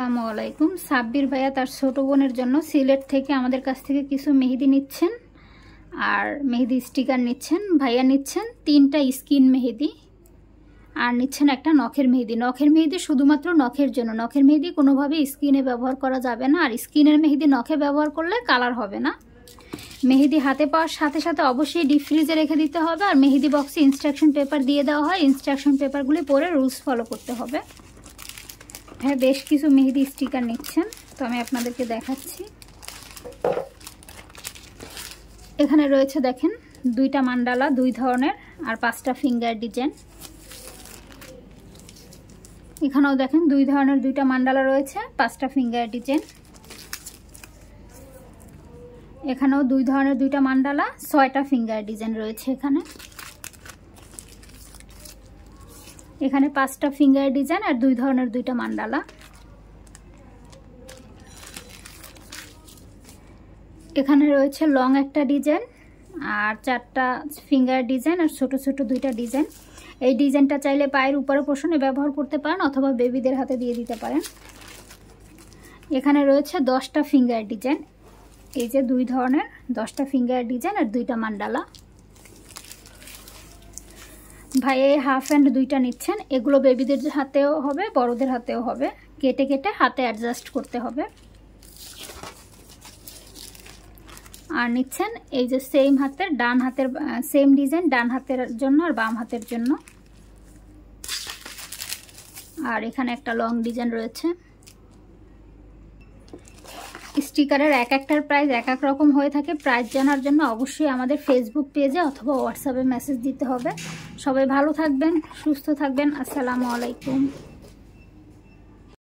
আসসালামু আলাইকুম। সাব্বির ভাইয়া তার ছোট বোনের জন্য সিলেট থেকে আমাদের কাছ থেকে কিছু মেহেদি নিচ্ছেন আর মেহেদি স্টিকার নিচ্ছেন। ভাইয়া নিচ্ছেন 3টা স্কিন মেহেদি আর নিচ্ছেন একটা নখের মেহেদি। নখের মেহেদি শুধুমাত্র নখের জন্য। নখের মেহেদি কোনোভাবে স্কিনে ব্যবহার করা যাবে না, আর স্কিনের মেহেদি নখে ব্যবহার করলে কালার হবে না। মেহেদি হাতে পাওয়ার সাথে সাথে অবশ্যই ডিপ ফ্রিজে রেখে দিতে হবে, আর মেহেদি বক্সে ইনস্ট্রাকশন পেপার দিয়ে দেওয়া হয়। ইনস্ট্রাকশন পেপারগুলি পড়ে রুলস ফলো করতে হবে। হ্যাঁ, বেশ কিছু মেহেদি স্টিকার নিচ্ছেন, তো আমি আপনাদেরকে দেখাচ্ছি। এখানে রয়েছে দেখেন 2টা মান্ডালা 2 ধরনের আর 5টা ফিঙ্গার ডিজাইন। এখানেও দেখেন 2 ধরনের 2টা মান্ডালা রয়েছে, 5টা ফিঙ্গার ডিজাইন। এখানেও 2 ধরনের 2টা মান্ডালা 6টা ফিঙ্গার ডিজাইন রয়েছে। এখানে 5টা ফিঙ্গার ডিজাইন আর 2 ধরনের 2টা মান্ডালা। এখানে রয়েছে লং একটা ডিজাইন আর 4টা ফিঙ্গার ডিজাইন আর ছোট ছোট 2টা ডিজাইন। এই ডিজাইনটা চাইলে পায়ের উপরের পোর্শনে ব্যবহার করতে পারেন অথবা বেবিদের হাতে দিয়ে দিতে পারেন। এখানে রয়েছে 10টা ফিঙ্গার ডিজাইন। এই যে 2 ধরনের 10টা ফিঙ্গার ডিজাইন আর 2টা মান্ডালা। ভাই এই হাফ হ্যান্ড 2টা নিচ্ছেন। এগুলো বেবিদের হাতেও হবে, বড়দের হাতেও হবে। কেটে কেটে হাতে অ্যাডজাস্ট করতে হবে। আর নিচ্ছেন এই যে সেম হাতের ডান হাতের সেম ডিজাইন, ডান হাতের জন্য আর বাম হাতের জন্য। আর এখানে একটা লং ডিজাইন রয়েছে। স্টিকারের এক একটার প্রাইস এক এক রকম হয়ে থাকে। প্রাইস জানার জন্য অবশ্যই আমাদের ফেসবুক পেজে অথবা হোয়াটসঅ্যাপে মেসেজ দিতে হবে। সবাই ভালো থাকবেন, সুস্থ থাকবেন। আসসালামু আলাইকুম।